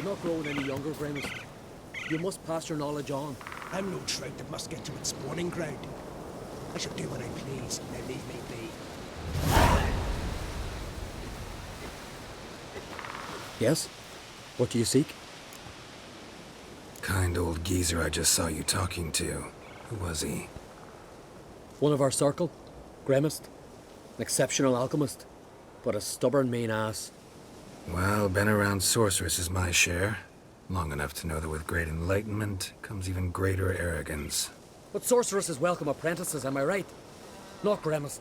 cannot grow any younger, Gramus. You must pass your knowledge on. I'm no trout that must get to its spawning ground. I shall do what I please, now leave me be. Yes? What do you seek? Kind old geezer I just saw you talking to. Who was he? One of our circle. Gremist. An exceptional alchemist. But a stubborn mean ass. Well, been around sorceress is my share. Long enough to know that with great enlightenment comes even greater arrogance. But sorceresses welcome apprentices, am I right? Not Gremist.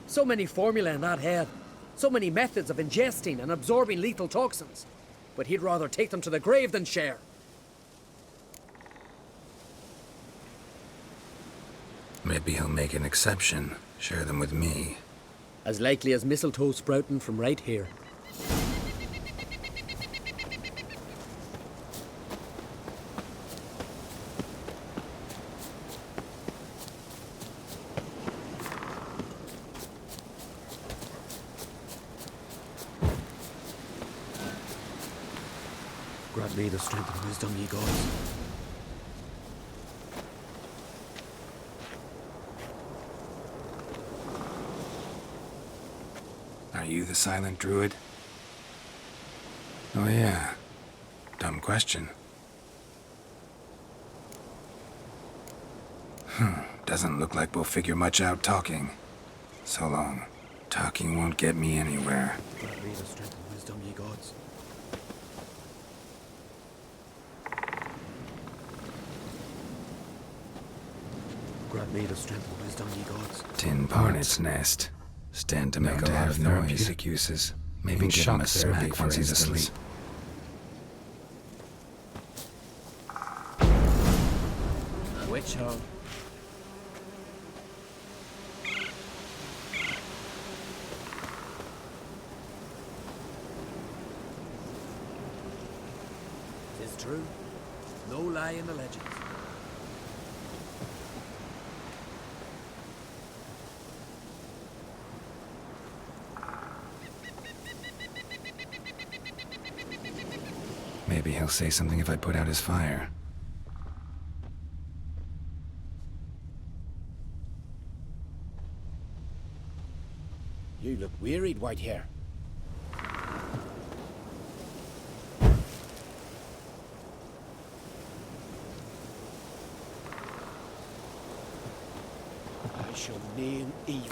So many formulae in that head. So many methods of ingesting and absorbing lethal toxins. But he'd rather take them to the grave than share. Maybe he'll make an exception. Share them with me. As likely as mistletoe sprouting from right here. Grant me the strength and wisdom, ye gods. Are you the silent druid? Oh yeah. Dumb question. Doesn't look like we'll figure much out talking. So long. Talking won't get me anywhere. Grant me the strength and wisdom, ye gods. Grant me the strength and wisdom, ye gods. Tin Hornet's nest. Stand to make a lot of therapeutic uses. Maybe give him a smack once he's asleep. Witch hunt. Tis true. No lie in the legends. Maybe he'll say something if I put out his fire. You look wearied, Whitehair. I shall name evil.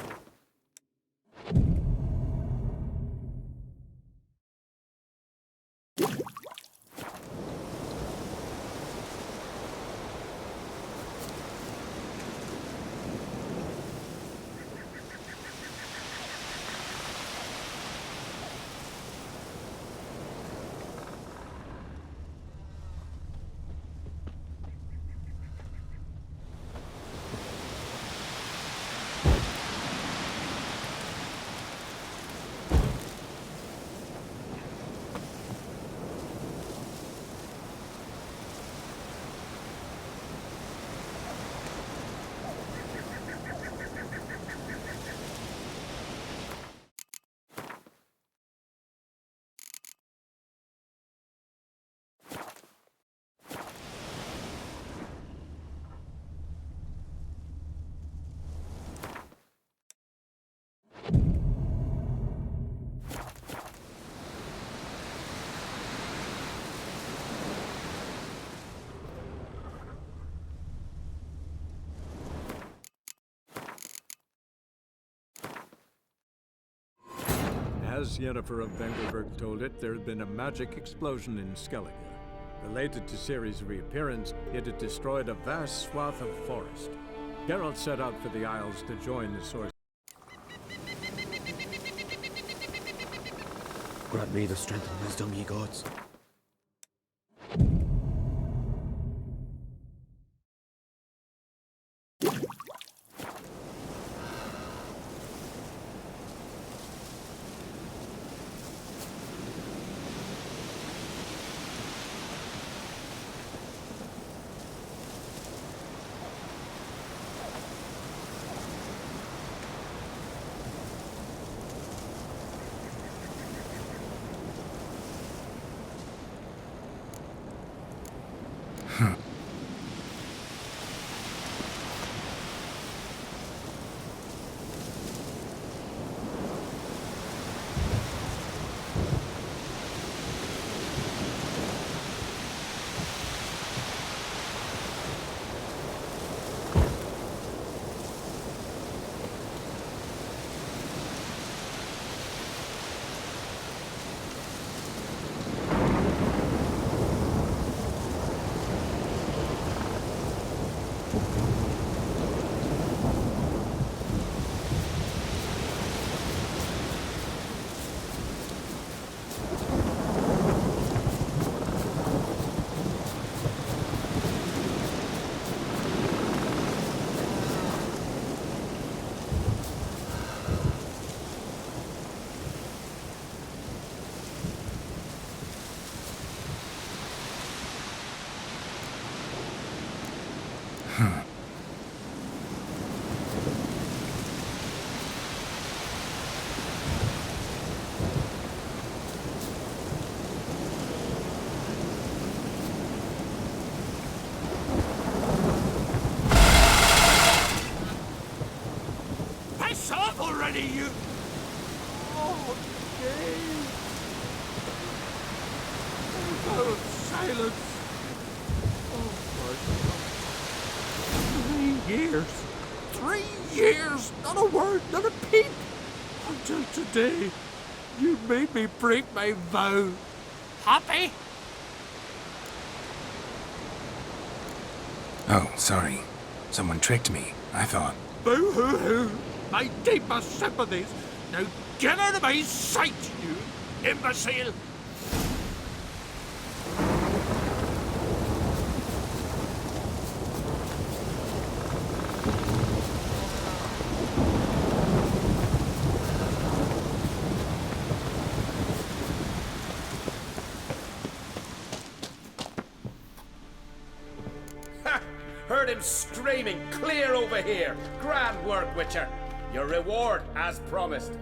As Yennefer of Vengerberg told it, there had been a magic explosion in Skellige. Related to Ciri's reappearance, it had destroyed a vast swath of forest. Geralt set out for the Isles to join the Source. Grant me the strength and wisdom, ye gods. silence. Oh my God. 3 years. 3 years. Not a word, not a peep. Until today, you made me break my vow. Happy? Oh, sorry. Someone tricked me, I thought. Boo-hoo-hoo. My deepest sympathies. Now get out of my sight, you imbecile. Heard him screaming, clear over here. Grand work, Witcher. Your reward, as promised.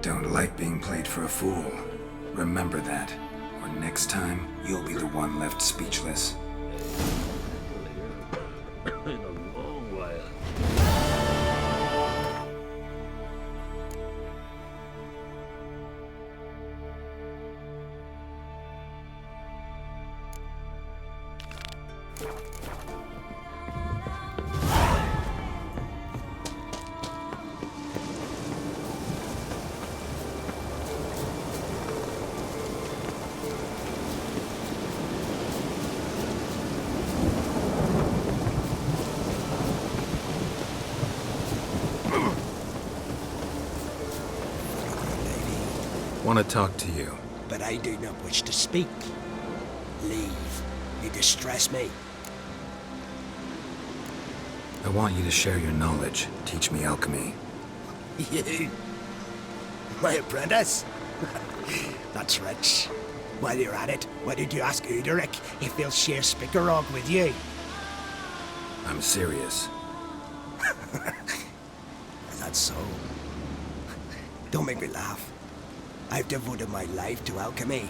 Don't like being played for a fool. Remember that. Or next time, you'll be the one left speechless. In a long while. Want to talk to you. But I do not wish to speak. Leave. You distress me. I want you to share your knowledge. Teach me alchemy. You? My apprentice? That's rich. While you're at it, why did you ask Uderic if he'll share Spikarog with you? I'm serious. Is that so? Don't make me laugh. I've devoted my life to alchemy.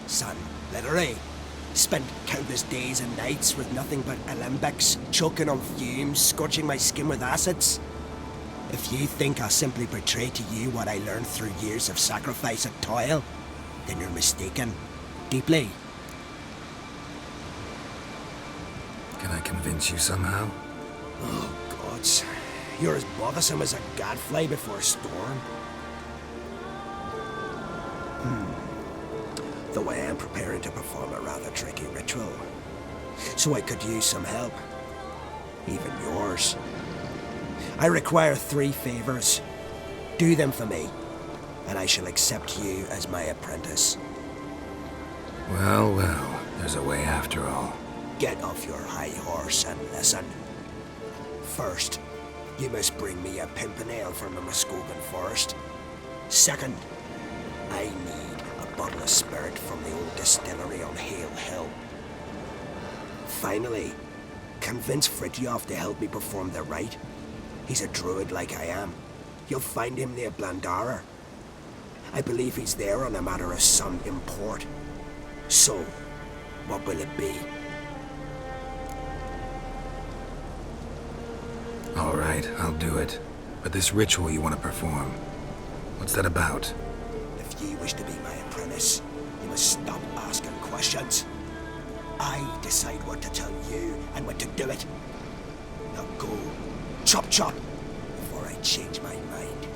Son, literally. Spent countless days and nights with nothing but alembics, choking on fumes, scorching my skin with acids. If you think I'll simply portray to you what I learned through years of sacrifice and toil, then you're mistaken. Deeply. Can I convince you somehow? Oh, gods. You're as bothersome as a gadfly before a storm. Though I am preparing to perform a rather tricky ritual. So I could use some help. Even yours. I require 3 favors. Do them for me, and I shall accept you as my apprentice. Well, well, there's a way after all. Get off your high horse and listen. First, you must bring me a pimpernel from the Muskogan forest. Second, I need a bottle of spirit from the old distillery on Hale Hill. Finally, convince Fritjof to help me perform the rite. He's a druid like I am. You'll find him near Blandara. I believe he's there on a matter of some import. So, what will it be? All right, I'll do it. But this ritual you want to perform, what's that about? If you wish to be my apprentice, you must stop asking questions. I decide what to tell you and when to do it. Now go, chop chop, before I change my mind.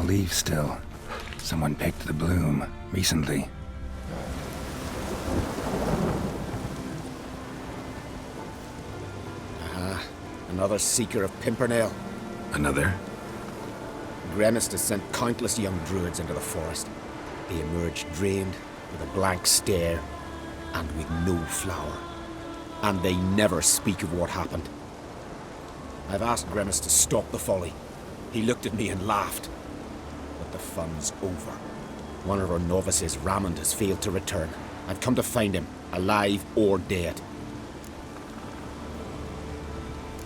leaf still. Someone picked the bloom recently. Another seeker of Pimpernel. Another? Gremist has sent countless young druids into the forest. They emerge drained, with a blank stare, and with no flower. And they never speak of what happened. I've asked Gremist to stop the folly. He looked at me and laughed. But the fun's over. One of our novices, Rammond, has failed to return. I've come to find him, alive or dead.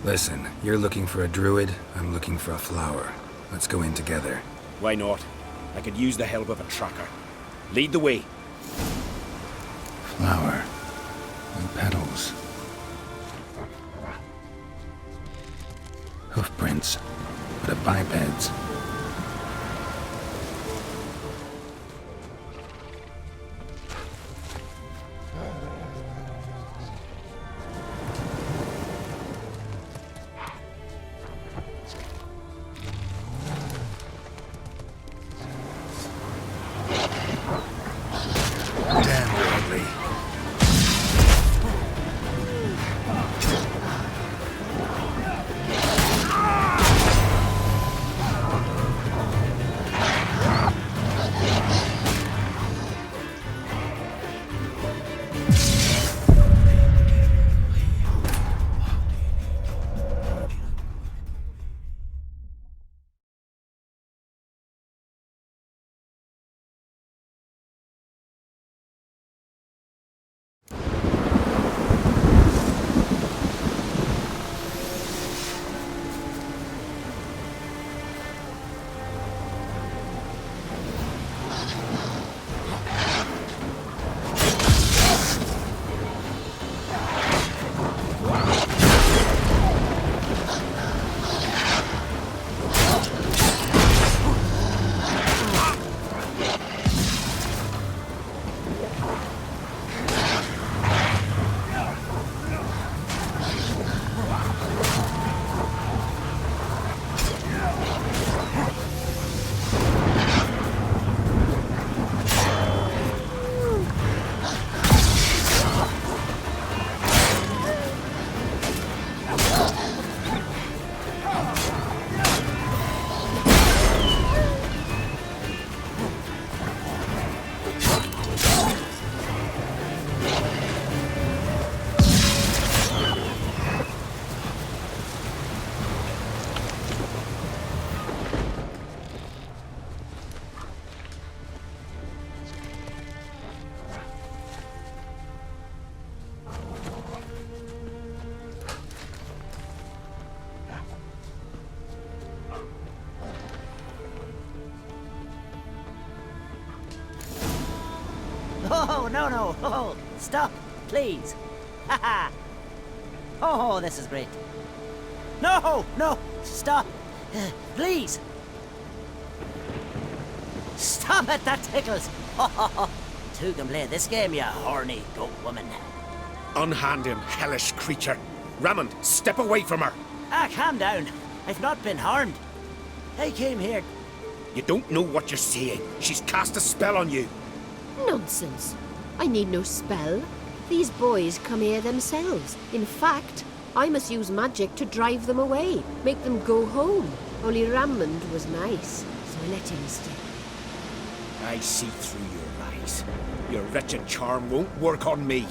Listen, you're looking for a druid, I'm looking for a flower. Let's go in together. Why not? I could use the help of a tracker. Lead the way. Flower. No petals. Hoofprints, but a biped's. Oh, no. Oh, stop, please. Ha ha. Oh, this is great. No, stop. Please. Stop it, that tickles. Two can play this game, you horny goat woman. Unhand him, hellish creature. Rammond, step away from her. Calm down. I've not been harmed. I came here. You don't know what you're saying. She's cast a spell on you. Nonsense. I need no spell. These boys come here themselves. In fact, I must use magic to drive them away, make them go home. Only Rammond was nice, so I let him stay. I see through your lies. Your wretched charm won't work on me.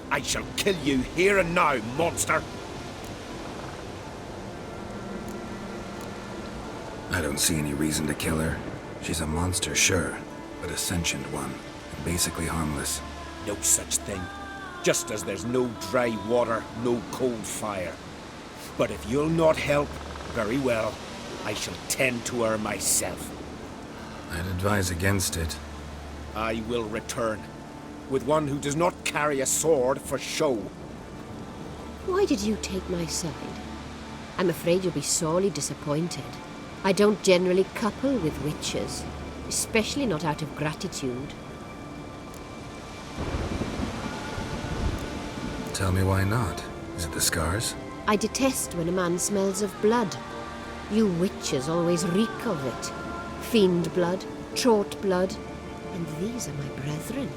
I shall kill you here and now, monster. I don't see any reason to kill her. She's a monster, sure, but a sentient one, and basically harmless. No such thing. Just as there's no dry water, no cold fire. But if you'll not help, very well. I shall tend to her myself. I'd advise against it. I will return, with one who does not carry a sword for show. Why did you take my side? I'm afraid you'll be sorely disappointed. I don't generally couple with witches, especially not out of gratitude. Tell me why not. Is it the scars? I detest when a man smells of blood. You witches always reek of it. Fiend blood, trot blood, and these are my brethren.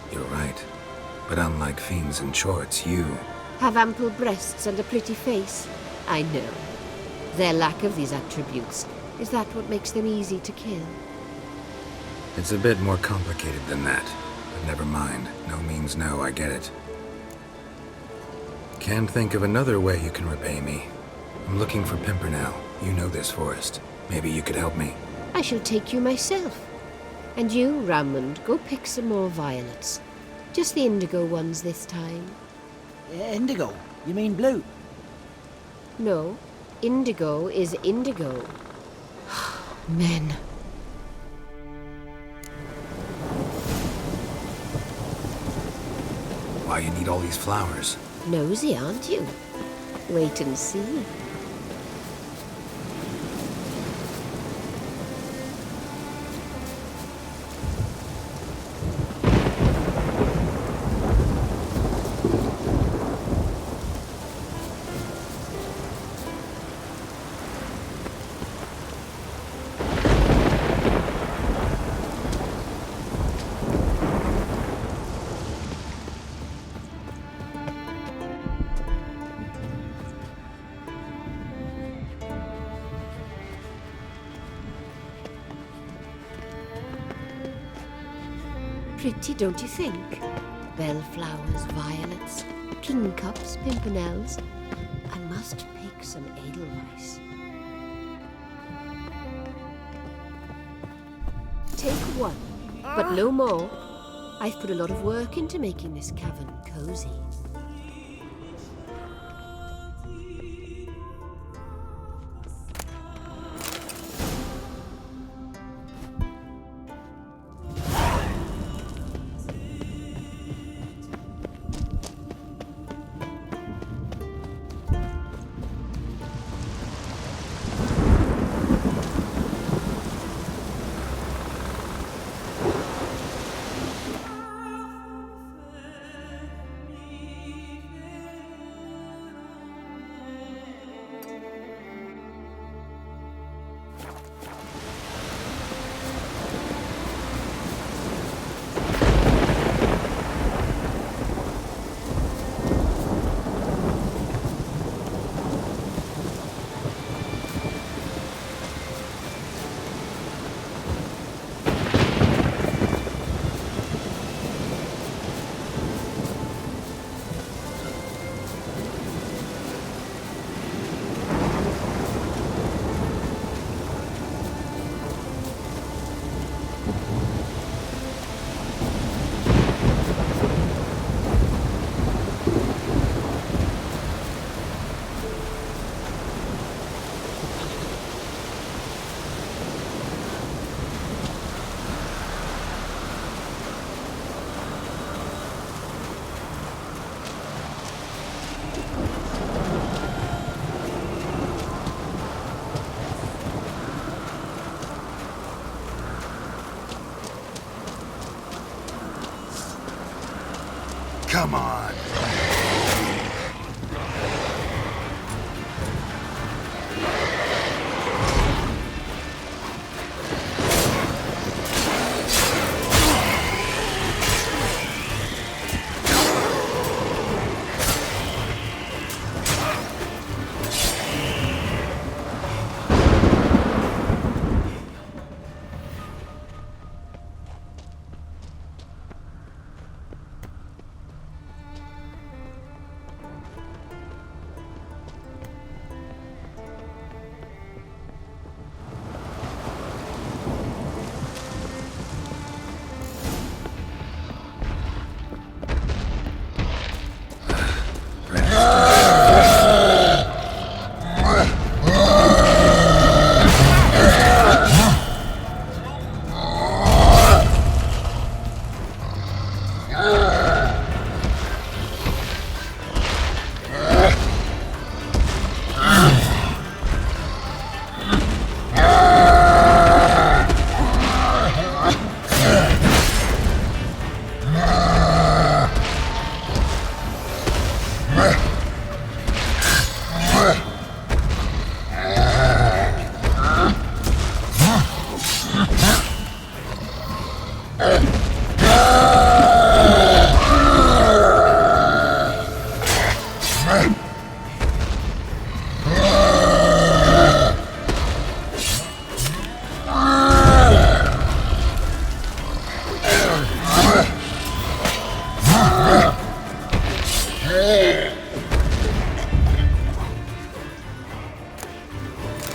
You're right. But unlike fiends and chorts, you... Have ample breasts and a pretty face. I know. Their lack of these attributes, is that what makes them easy to kill? It's a bit more complicated than that. But never mind. No means no, I get it. Can't think of another way you can repay me. I'm looking for Pimpernel. You know this forest. Maybe you could help me. I shall take you myself. And you, Rammond, go pick some more violets. Just the indigo ones this time. Indigo? You mean blue? No, indigo is indigo. Men. Why you need all these flowers? Nosy, aren't you? Wait and see. Pretty, don't you think? Bellflowers, violets, kingcups, pimpernels. I must pick some edelweiss. Take one, but no more. I've put a lot of work into making this cavern cozy. Come on.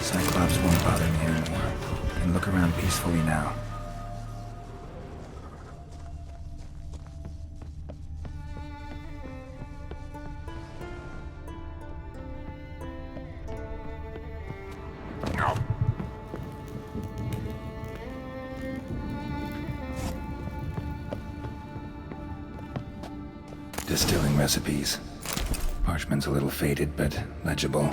Cyclops won't bother me anymore. I can look around peacefully now. Distilling recipes. Parchment's a little faded, but legible.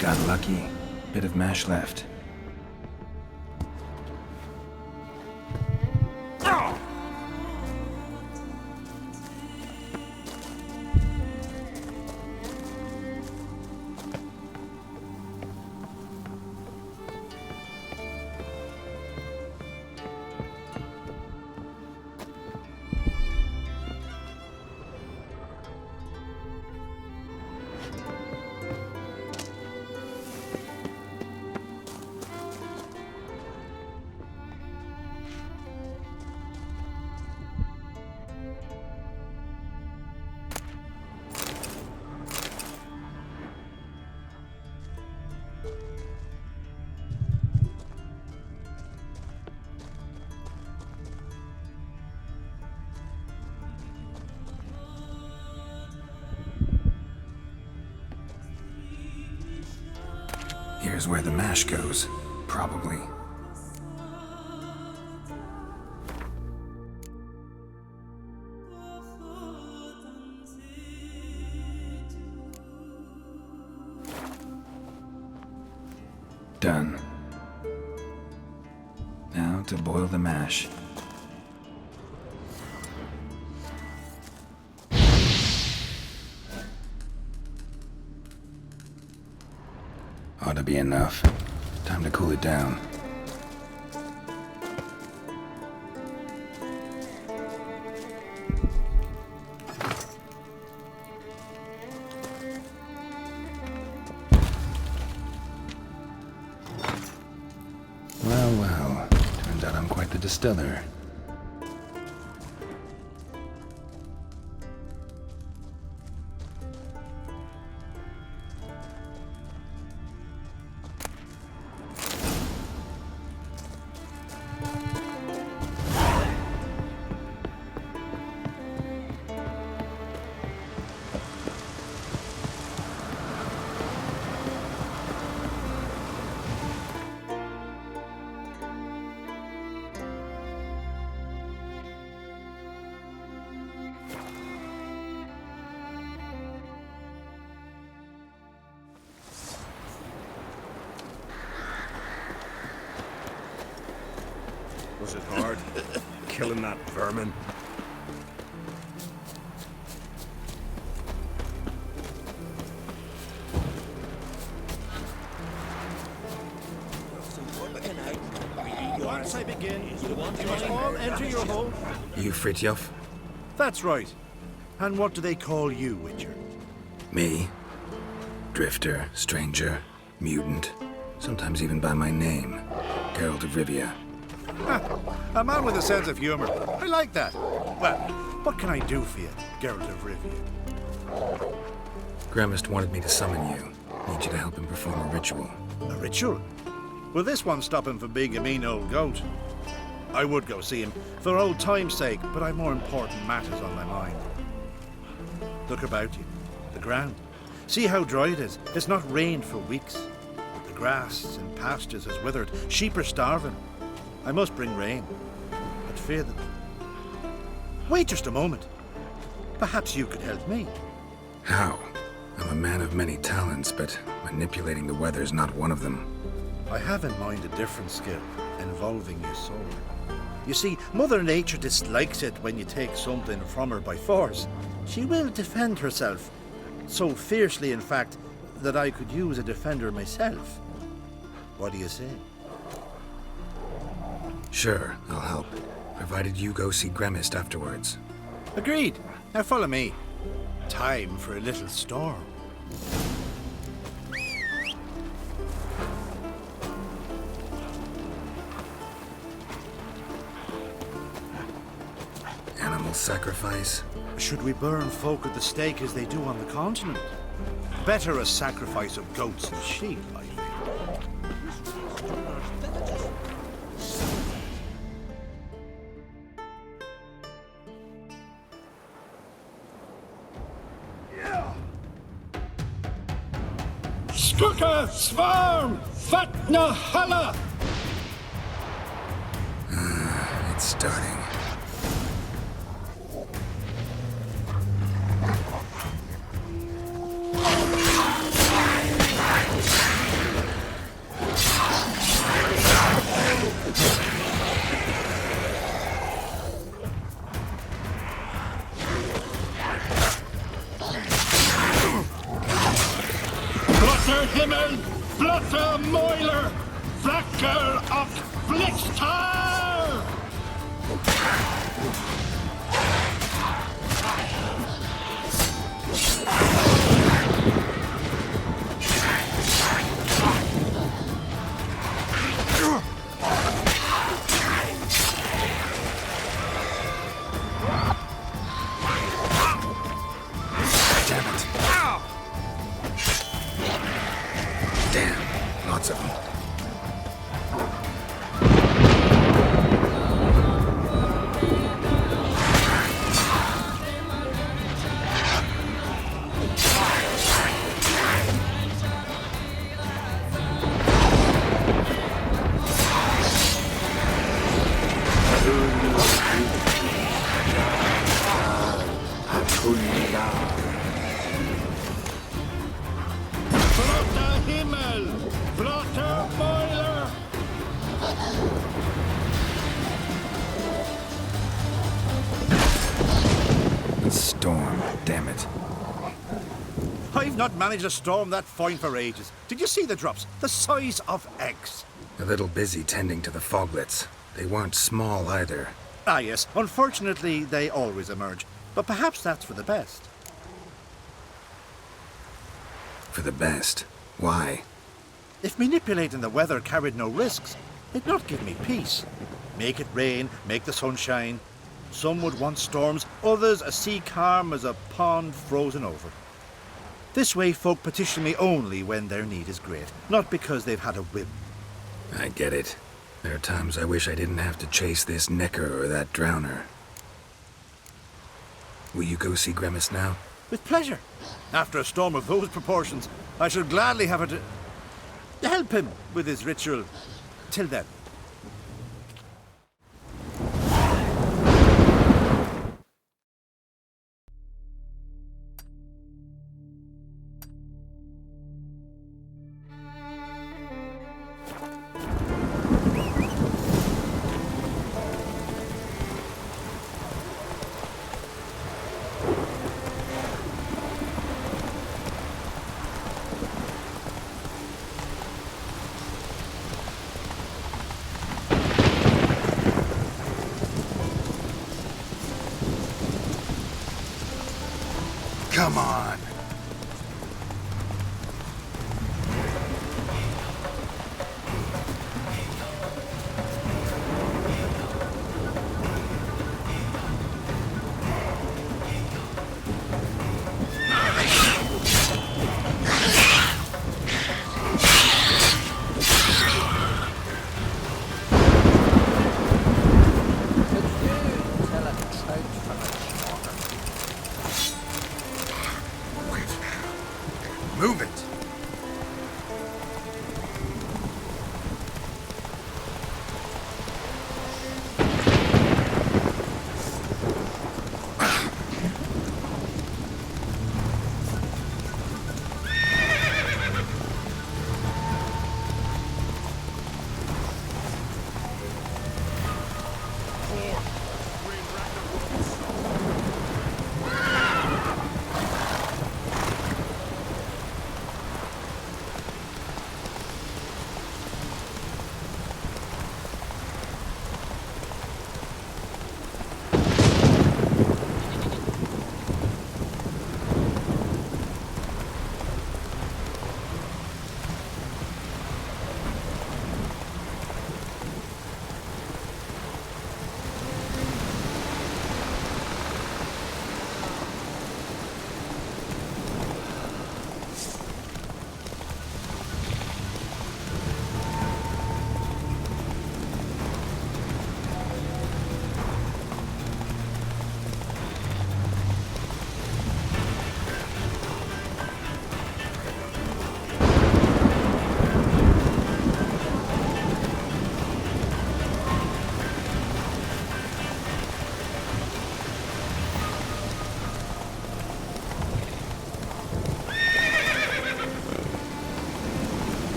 Got lucky. Bit of mash left. Here's where the mash goes, probably. Done. Now to boil the mash. Ought to be enough. Time to cool it down. Well, well. Turns out I'm quite the distiller. Was it hard? Killing that vermin? Once I begin, you You must all enter your hole. You Fritjof? That's right. And what do they call you, Witcher? Me? Drifter, stranger, mutant. Sometimes even by my name. Geralt of Rivia. A man with a sense of humor. I like that. Well, what can I do for you, Geralt of Rivia? Gremist wanted me to summon you. Need you to help him perform a ritual. A ritual? Will this one stop him from being a mean old goat? I would go see him, for old time's sake, but I've more important matters on my mind. Look about you. The ground. See how dry it is. It's not rained for weeks. The grass in pastures has withered. Sheep are starving. I must bring rain. But fear that... Wait just a moment. Perhaps you could help me. How? I'm a man of many talents, but manipulating the weather's not one of them. I have in mind a different skill, involving your sword. You see, Mother Nature dislikes it when you take something from her by force. She will defend herself. So fiercely, in fact, that I could use a defender myself. What do you say? Sure, I'll help. Provided you go see Gremist afterwards. Agreed. Now follow me. Time for a little storm. Animal sacrifice? Should we burn folk at the stake as they do on the continent? Better a sacrifice of goats and sheep, I think. Skuka Svarm Fatna Hala! It's starting. Blotter Himmel, Blotter Moiler, Flacker of Blixtar! Damn, lots of them. Blotter Himmel, Blotter Moiler! A storm, damn it. I've not managed a storm that fine for ages. Did you see the drops? The size of eggs. A little busy tending to the foglets. They weren't small either. Ah, yes. Unfortunately, they always emerge. But perhaps that's for the best. For the best. Why? If manipulating the weather carried no risks, it'd not give me peace. Make it rain, make the sun shine. Some would want storms, others a sea calm as a pond frozen over. This way folk petition me only when their need is great, not because they've had a whim. I get it. There are times I wish I didn't have to chase this Necker or that Drowner. Will you go see Gremist now? With pleasure. After a storm of those proportions, I should gladly have her to help him with his ritual. Till then. Come on. Move it.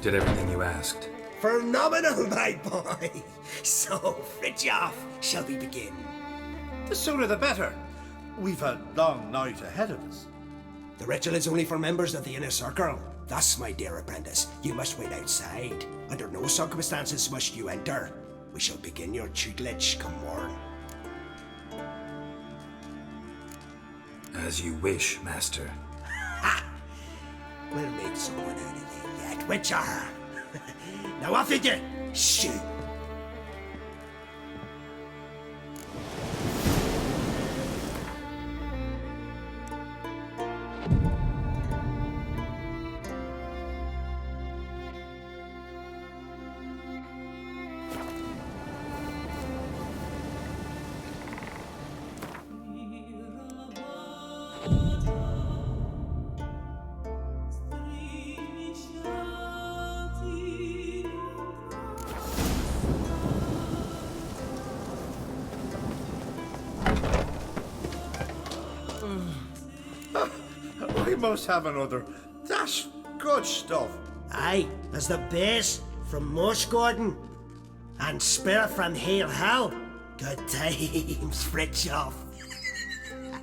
Did everything you asked. Phenomenal, my boy. So, Fritjof, shall we begin? The sooner the better. We've a long night ahead of us. The ritual is only for members of the inner circle. Thus, my dear apprentice, you must wait outside. Under no circumstances must you enter. We shall begin your tutelage come morn. As you wish, Master. Ha! We'll make someone out of you yet, Witcher. Now off with you! Shoot! We must have another. That's good stuff. Aye, there's the bass from Mosh Gordon and Spirit from Hail Hell. Good times, Fritjof.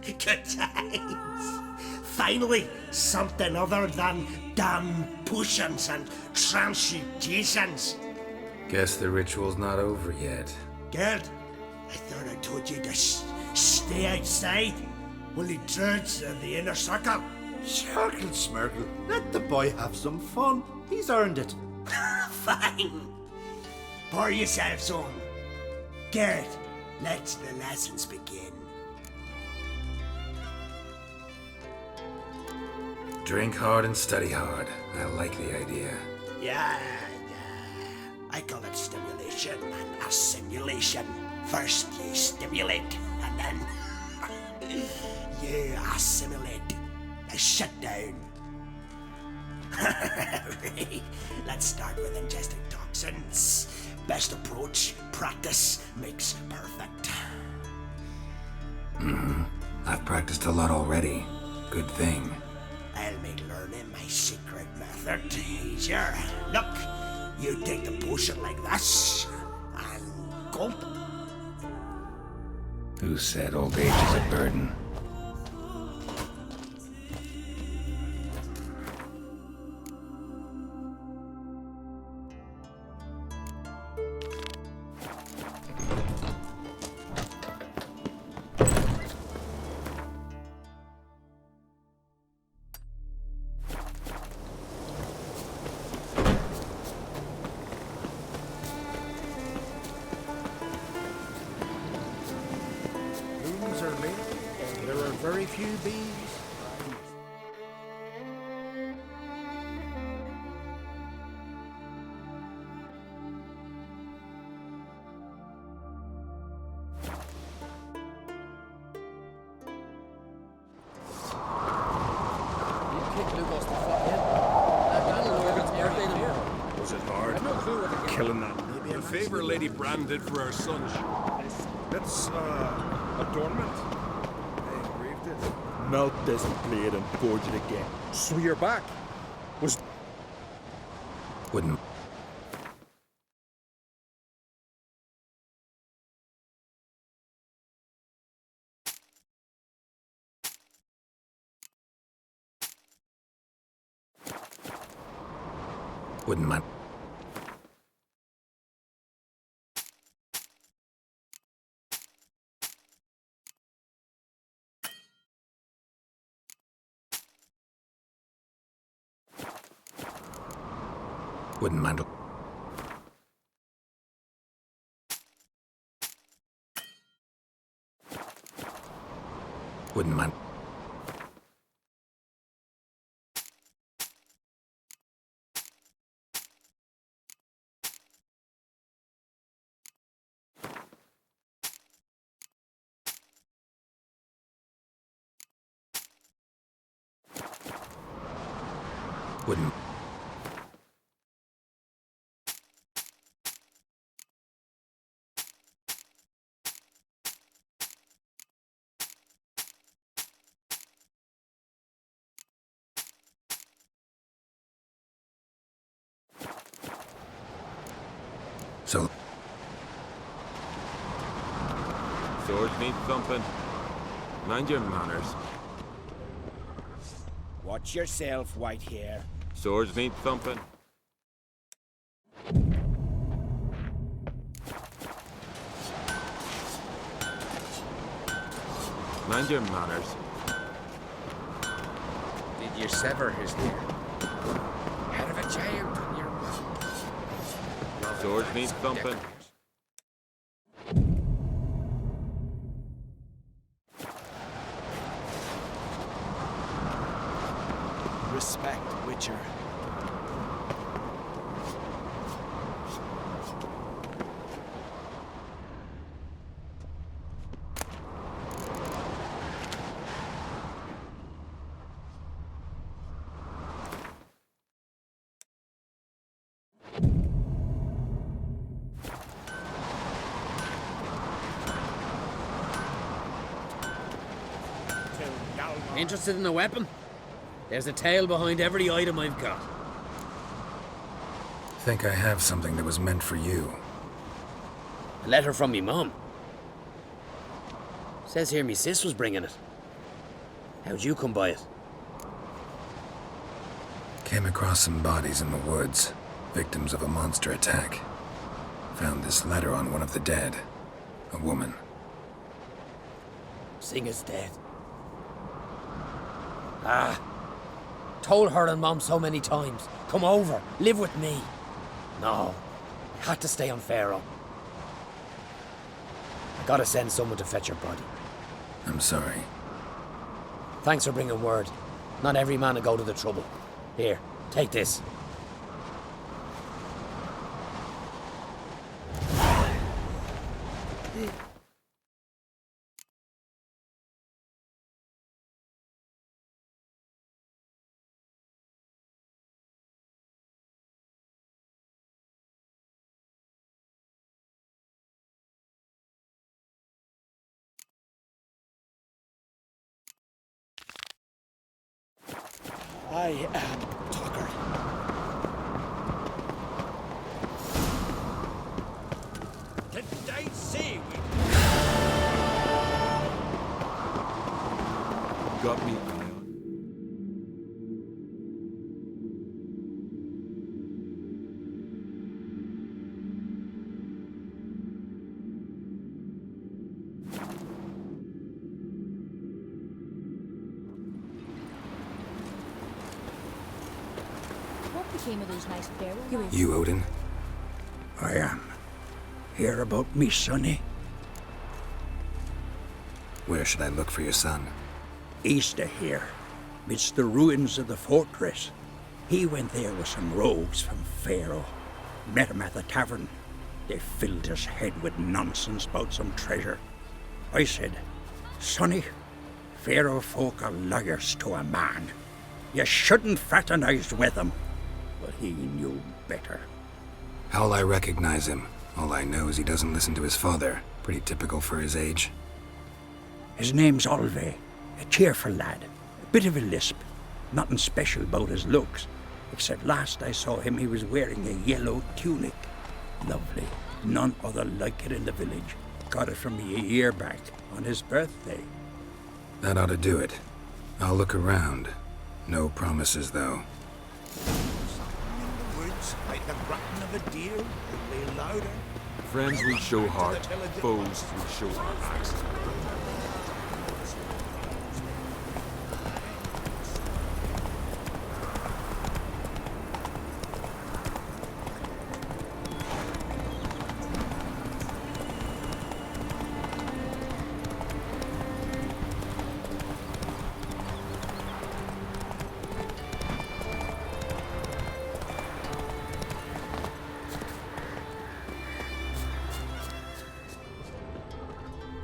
Good times. Finally, something other than damn potions and transmutations. Guess the ritual's not over yet. Good. I thought I told you to stay outside. Only druids in the inner circle. Circle Smirkle, let the boy have some fun. He's earned it. Fine. Pour yourselves on. Gerd, let the lessons begin. Drink hard and study hard. I like the idea. Yeah. I call it stimulation and assimilation. First you stimulate, and then you assimilate. Now shut down. Let's start with ingesting toxins. Best approach, practice makes perfect. I've practiced a lot already. Good thing. I'll me learning my secret method. Here, look. You take the potion like this, and gulp. Who said old age is a burden? Blooms are late, and there are very few bees. Was it hard? Killing that. The favor Lady Brand did for her son. That's, adornment. They engraved it. Melt this blade and forge it again. So you're back. Was... Wouldn't... Wouldn't mind... Wouldn't mind... Wouldn't mind... Wouldn't... So... Swords need thumping. Mind your manners. Watch yourself, white hair. Swords need thumping. Mind your manners. Did you sever his hair? Head of a giant in your... Swords need thumping. Respect, Witcher. Interested in a weapon? There's a tale behind every item I've got. Think I have something that was meant for you. A letter from me mum. Says here me sis was bringing it. How'd you come by it? Came across some bodies in the woods, victims of a monster attack. Found this letter on one of the dead. A woman. Singa's dead. Ah. Told her and Mom so many times. Come over, live with me. No. Had to stay on Pharaoh. I gotta send someone to fetch her body. I'm sorry. Thanks for bringing word. Not every man will go to the trouble. Here, take this. I am Tucker. Did I say we... Got me eye on. What became of those nice barrels? You, Odin? I am. Hear about me, sonny? Where should I look for your son? East of here, midst the ruins of the fortress. He went there with some rogues from Pharaoh. Met him at the tavern. They filled his head with nonsense about some treasure. I said, Sonny, Pharaoh folk are liars to a man. You shouldn't fraternize with them. But he knew better. How'll I recognize him? All I know is he doesn't listen to his father. Pretty typical for his age. His name's Olve, a cheerful lad, a bit of a lisp. Nothing special about his looks, except last I saw him he was wearing a yellow tunic. Lovely, none other like it in the village. Got it from me a year back, on his birthday. That ought to do it. I'll look around. No promises, though. Woods, like the grunting of a deer, only louder. Friends we show heart, foes we show our backs.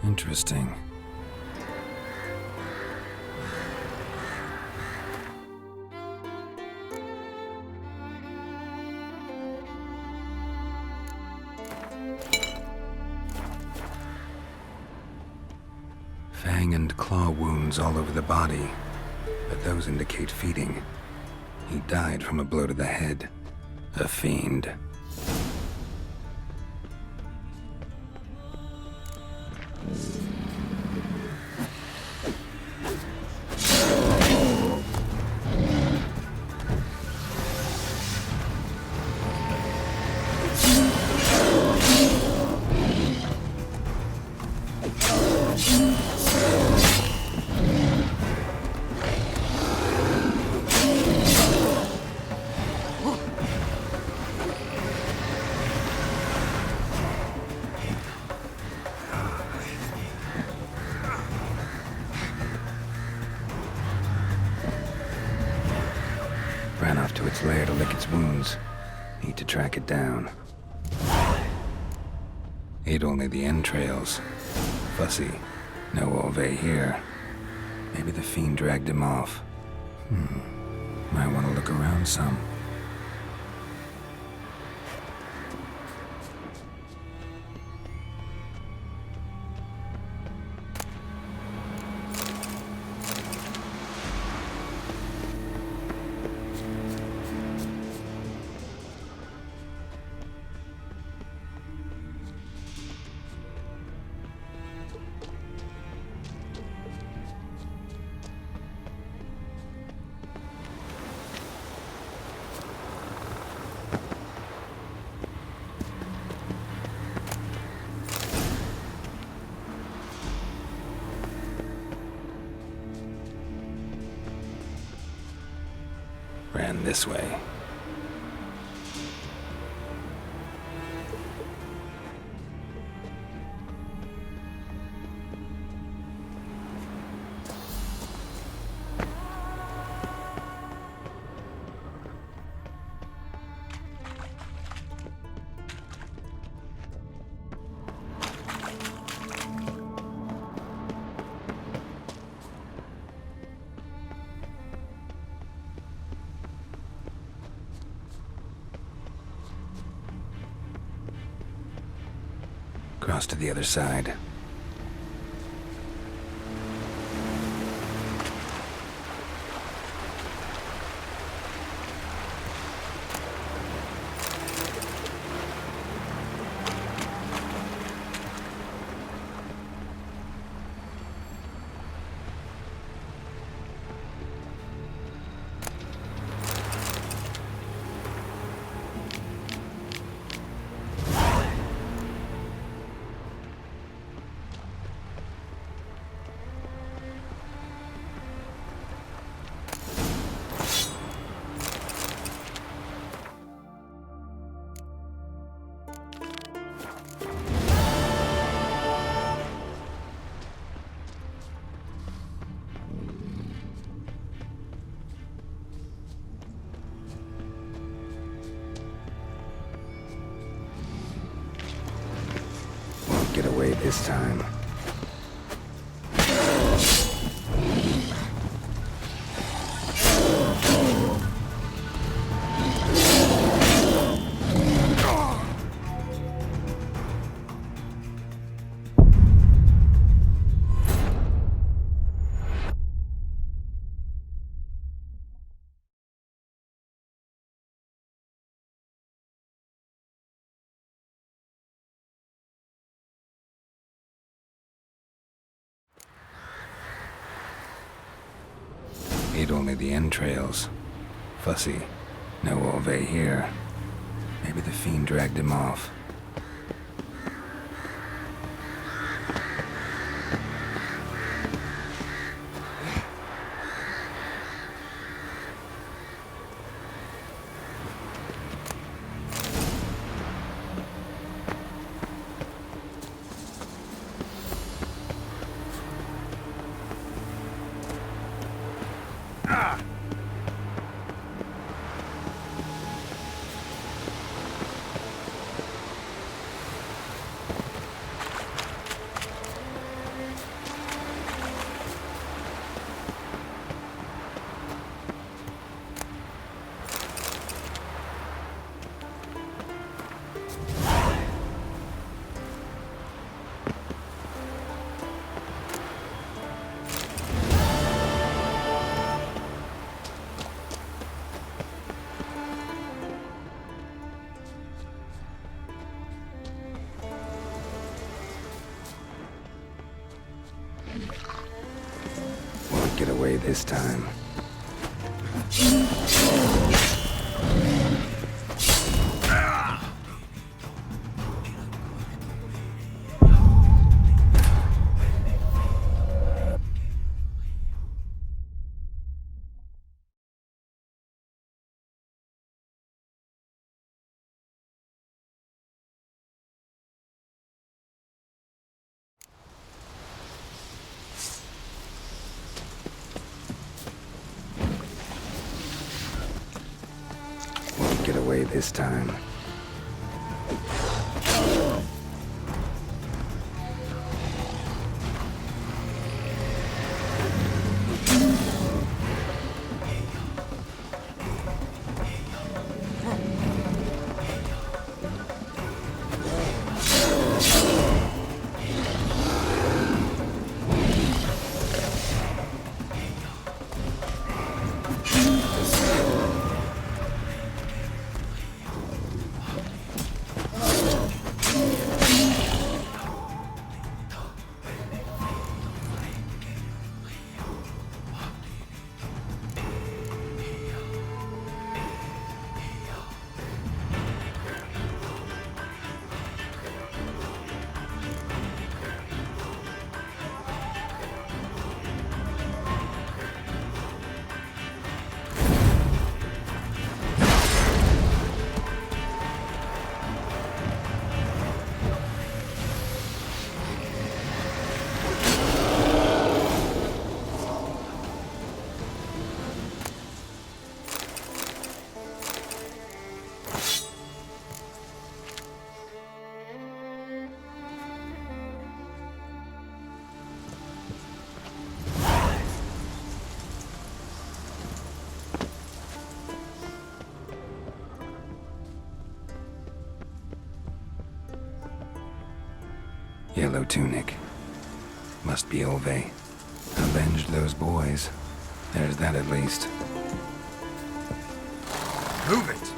Interesting. Fang and claw wounds all over the body, but those indicate feeding. He died from a blow to the head. A fiend. Ran off to its lair to lick its wounds. Need to track it down. Ate only the entrails. Fussy. No Olve here. Maybe the fiend dragged him off. Might want to look around some. Ran this way. Cross to the other side. this time. Ate only the entrails. Fussy. No Olve here. Maybe the fiend dragged him off. Won't get away this time. Get away this time. Yellow tunic. Must be Olve. Avenged those boys. There's that at least. Move it!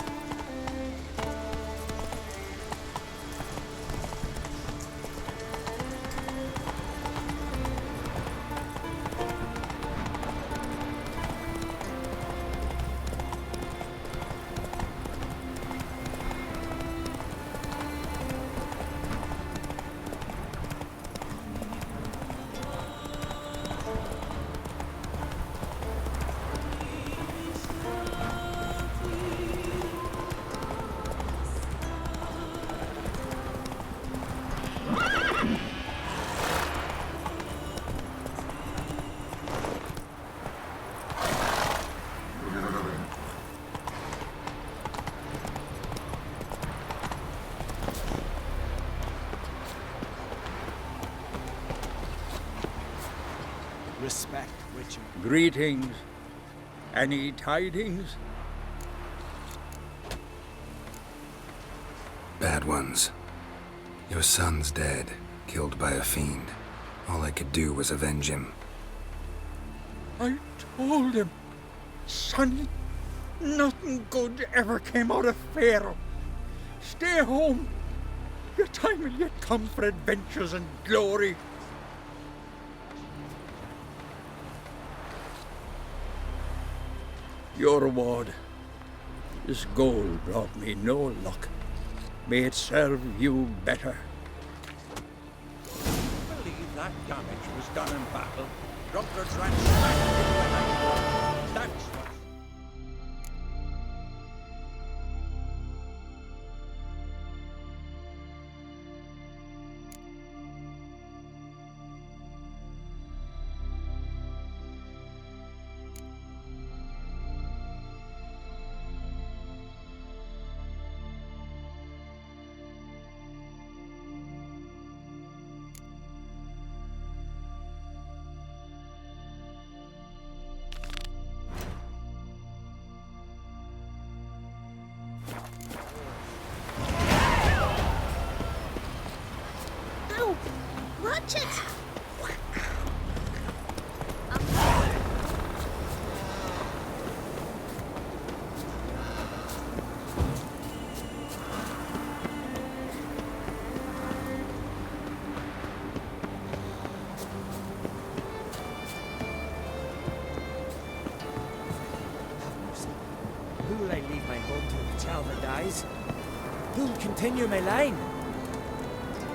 Greetings. Any tidings? Bad ones. Your son's dead, killed by a fiend. All I could do was avenge him. I told him, son, nothing good ever came out of Pharaoh. Stay home. Your time will yet come for adventures and glory. Your reward. This gold brought me no luck. May it serve you better. I believe that damage was done in battle. Drunkards ran smack into the night. That's what. Ow! Watch it! Who'll I leave my home to if Talbot dies? Who'll continue my line?